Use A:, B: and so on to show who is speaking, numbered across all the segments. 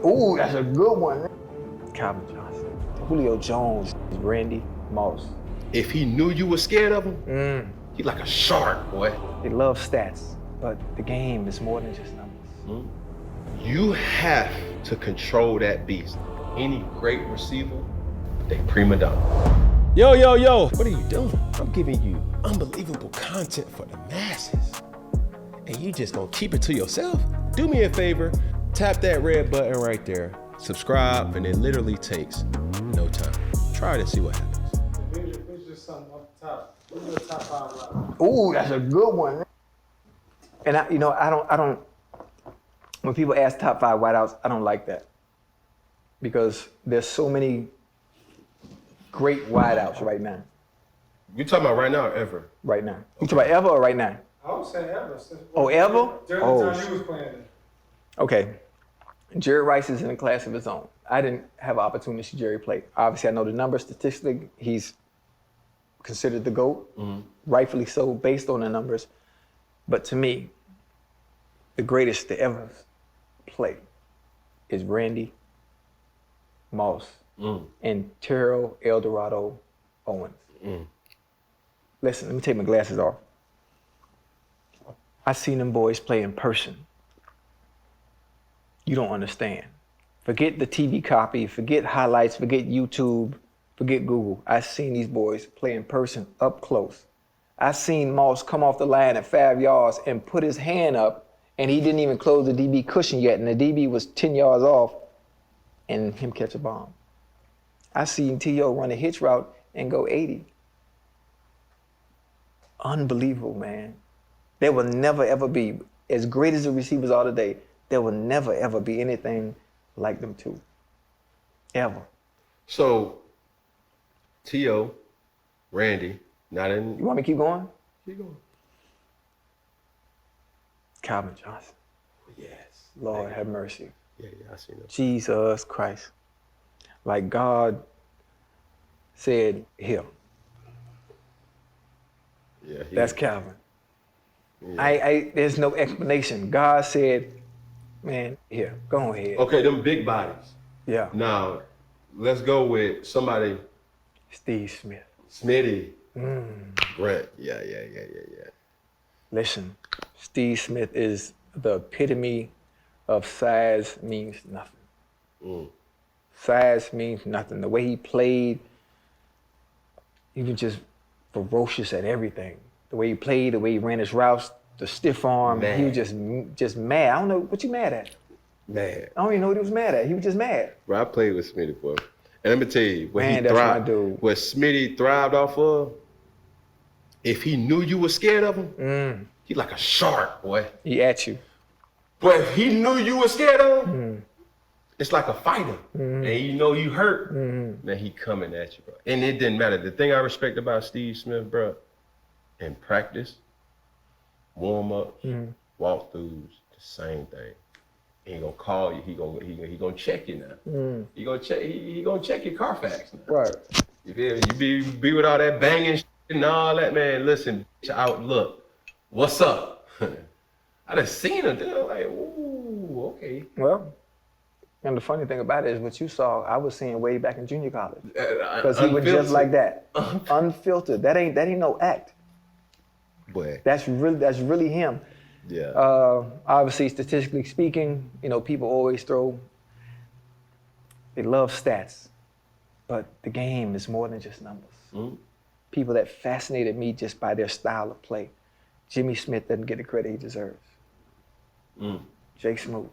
A: Ooh, that's a good one. Calvin Johnson, Julio Jones, Randy Moss.
B: If he knew you were scared of him, he's like a shark, boy.
A: They love stats, but the game is more than just numbers.
B: You have to control that beast. Any great receiver, they prima donna.
C: Yo, yo, yo, what are you doing? I'm giving you unbelievable content for the masses. And you just gonna keep it to yourself? Do me a favor, tap that red button right there, subscribe, and it literally takes no time. Try it and see what happens.
D: It's just something up top. What's your top 5 rappers?
A: Ooh, that's a good one. And I don't. When people ask top 5 wideouts, I don't like that because there's so many great wideouts right now.
B: You talking about right now or ever?
A: Right now. You talking about ever or right now?
D: I would say ever.
A: Ever?
D: During the time you was playing it.
A: Okay. Jerry Rice is in a class of his own. I didn't have an opportunity to see Jerry play. Obviously, I know the numbers. Statistically, he's considered the GOAT, rightfully so, based on the numbers. But to me, the greatest to ever play is Randy Moss and Terrell Eldorado Owens. Listen, let me take my glasses off. I seen them boys play in person. You don't understand. Forget the TV copy, forget highlights, forget YouTube, forget Google. I seen these boys play in person up close. I seen Moss come off the line at 5 yards and put his hand up, and he didn't even close the DB cushion yet, and the DB was 10 yards off, and him catch a bomb. I seen T.O. run a hitch route and go 80. Unbelievable, man. There will never, ever be, as great as the receivers are today, there will never, ever be anything like them two. Ever.
B: So, T.O., Randy, not in...
A: You want me to keep going?
B: Keep going.
A: Calvin Johnson.
B: Yes.
A: Lord have mercy.
B: Yeah, I seen that.
A: Jesus Christ. Like God said, here.
B: Yeah,
A: That's Calvin. Yeah. There's no explanation. God said, man, here, go ahead.
B: Okay, them big bodies.
A: Yeah.
B: Now, let's go with somebody.
A: Steve Smith.
B: Smitty. Brent. Yeah.
A: Listen, Steve Smith is the epitome of size means nothing. Size means nothing. The way he played, he was just ferocious at everything. The way he played, the way he ran his routes, the stiff arm, he was just mad. I don't know, what you mad at?
B: Mad.
A: I don't even know what he was mad at. He was just mad.
B: Bro, I played with Smitty, boy. And let me tell you, what
A: Man, that's my dude.
B: What Smitty thrived off of, if he knew you were scared of him, he's like a shark, boy.
A: He at you.
B: But if he knew you were scared of him, it's like a fighter. And you know you hurt, man, he coming at you, bro. And it didn't matter. The thing I respect about Steve Smith, bro, in practice, warm-ups, walkthroughs, the same thing. He ain't gonna call you. He gonna check you now. He gonna check your Carfax now.
A: Right.
B: You feel me? You be with all that banging shit and all that, man. Listen, out. Look, what's up? I done seen him. Dude. Like, ooh, okay.
A: Well, and the funny thing about it is what you saw, I was seeing way back in junior college. Because he was just like that, unfiltered. That ain't no act.
B: Boy.
A: That's really him.
B: Yeah.
A: Obviously, statistically speaking, people always they love stats, but the game is more than just numbers. People that fascinated me just by their style of play. Jimmy Smith doesn't get the credit he deserves. Jake Smoot.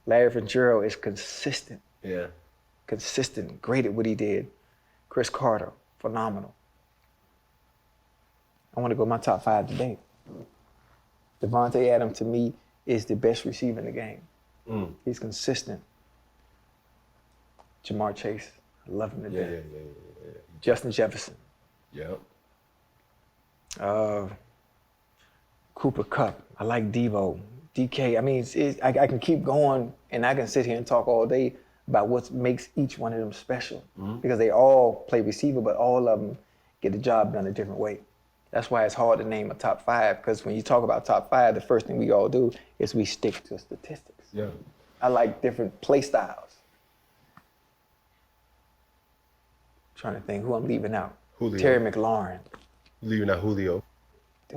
A: Larry Fitzgerald is consistent.
B: Yeah.
A: Consistent, great at what he did. Chris Carter, phenomenal. I want to go my top 5 today. Devontae Adams, to me, is the best receiver in the game. He's consistent. Jamar Chase, I love him to death.
B: Yeah.
A: Justin Jefferson.
B: Yep.
A: Cooper Kupp. I like Devo. DK. I mean, I can keep going, and I can sit here and talk all day about what makes each one of them special. Because they all play receiver, but all of them get the job done a different way. That's why it's hard to name a top 5, because when you talk about top 5, the first thing we all do is we stick to statistics.
B: Yeah.
A: I like different play styles. Trying to think who I'm leaving out.
B: Julio.
A: Terry McLaurin,
B: Leaving out Julio.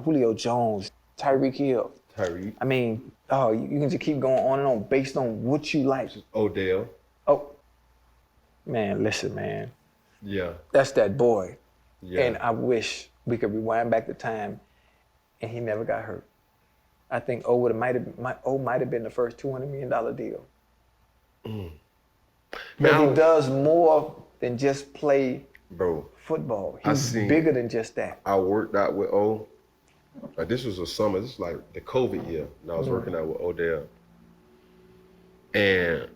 A: Julio Jones, Tyreek Hill.
B: Tyreek.
A: I mean, oh, you can just keep going on and on based on what you like.
B: Odell.
A: Oh, man, listen, man.
B: Yeah.
A: That's that boy.
B: Yeah.
A: And I wish we could rewind back the time and he never got hurt. I think O might have been the first $200 million deal. Because he does more than just play
B: Bro,
A: football.
B: I
A: He's
B: seen-
A: bigger than just that.
B: I worked out with O. Like this was a summer. This is like the COVID year, and I was working out with Odell. And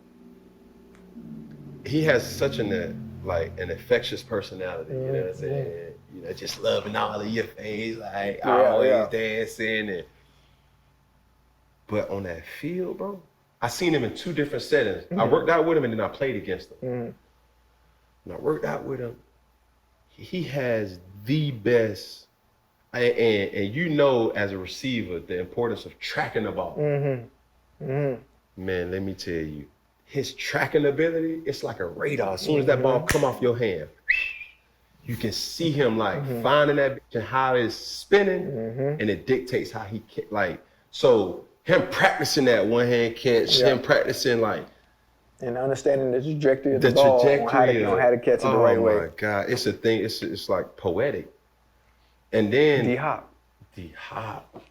B: he has such an infectious personality. You know what I'm saying? You know, just loving all of your face, like always dancing. But on that field, bro, I seen him in two different settings. I worked out with him, and then I played against him. When I worked out with him, he has the best. And you know, as a receiver, the importance of tracking the ball. Man, let me tell you, his tracking ability, it's like a radar. As soon as that ball come off your hand, you can see him like finding that bitch and how it's spinning, and it dictates how he so him practicing that one hand catch, him practicing like
A: And understanding the trajectory of the ball, on how to catch it the right way.
B: Oh my God, it's a thing. It's like poetic. And then
A: D-Hop.
B: D-Hop.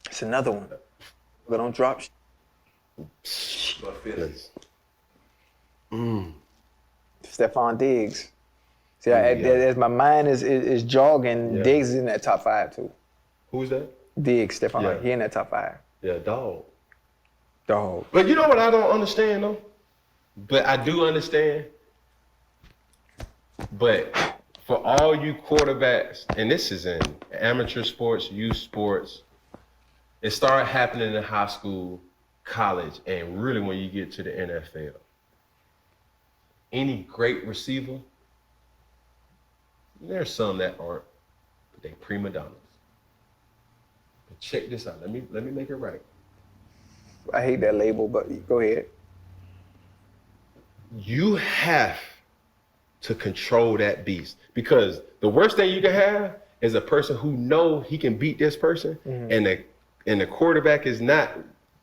A: It's another one. But don't drop
B: My feelings.
A: Stephon Diggs. See, as my mind is jogging, Diggs is in that top 5 too.
B: Who's that?
A: Diggs, Stephon,
B: Yeah.
A: he in that top 5.
B: Yeah, dog.
A: Dog.
B: But you know what I don't understand though? But I do understand. But for all you quarterbacks, and this is in amateur sports, youth sports, it started happening in high school, college, and really when you get to the NFL. Any great receiver, there's some that aren't, but they prima donnas. But check this out. Let me make it right.
A: I hate that label, but go ahead.
B: You have to control that beast, because the worst thing you can have is a person who know he can beat this person, and the quarterback is not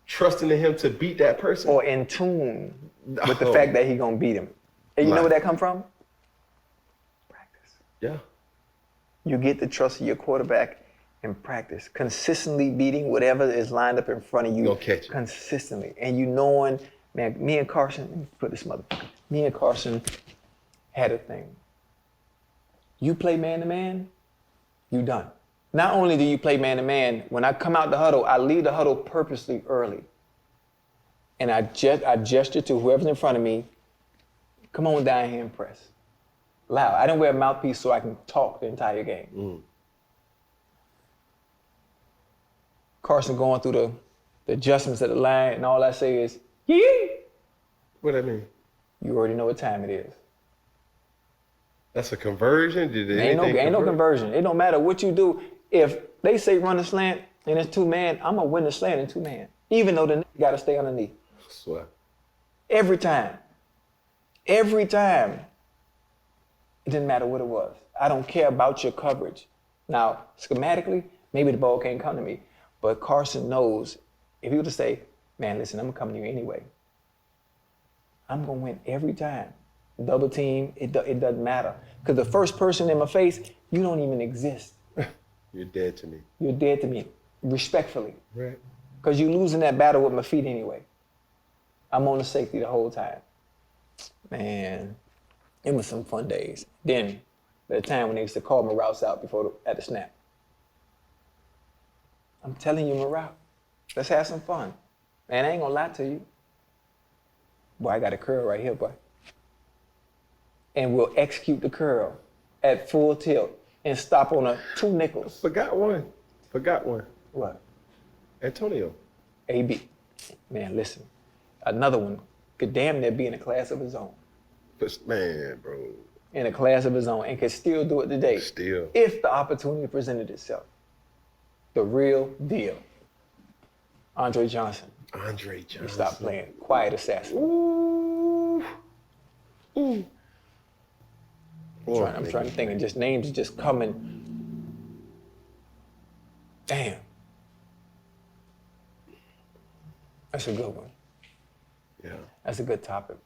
B: trusting in him to beat that person.
A: Or in tune with the fact that he gonna beat him. And you know where that come from? Practice.
B: Yeah.
A: You get the trust of your quarterback in practice, consistently beating whatever is lined up in front of you.
B: Gonna catch it.
A: Consistently. And you knowing, man, me and Carson had a thing. You play man-to-man, you done. Not only do you play man-to-man, when I come out the huddle, I leave the huddle purposely early. And I gesture to whoever's in front of me, come on down here and press. Loud. I didn't wear a mouthpiece so I can talk the entire game. Carson going through the adjustments of the line, and all I say is, yee!
B: What that mean?
A: You already know what time it is.
B: That's a conversion?
A: Ain't no conversion. It don't matter what you do. If they say run a slant and it's 2-man, I'm gonna win the slant in 2-man, even though the nigga gotta stay underneath.
B: I swear.
A: Every time. Every time. It didn't matter what it was. I don't care about your coverage. Now, schematically, maybe the ball can't come to me, but Carson knows if he were to say, man, listen, I'm coming to you anyway. I'm gonna win every time. Double team, it doesn't matter. Because the first person in my face, you don't even exist.
B: You're dead to me.
A: You're dead to me, respectfully.
B: Right.
A: Because you're losing that battle with my feet anyway. I'm on the safety the whole time. Man, it was some fun days. Then, the time when they used to call my routes out at the snap. I'm telling you, my route. Let's have some fun. Man, I ain't gonna lie to you. Boy, I got a curl right here, boy. And we'll execute the curl at full tilt and stop on 2 nickels.
B: Forgot one.
A: What?
B: Antonio.
A: AB. Man, listen. Another one could damn near be in a class of his own.
B: But man, bro.
A: In a class of his own, and could still do it today.
B: Still.
A: If the opportunity presented itself. The real deal. Andre Johnson.
B: Andre Johnson.
A: You stop playing. Quiet Assassin.
B: Ooh. Ooh.
A: I'm trying to think, and just names are just coming. Damn. That's a good one.
B: Yeah.
A: That's a good topic.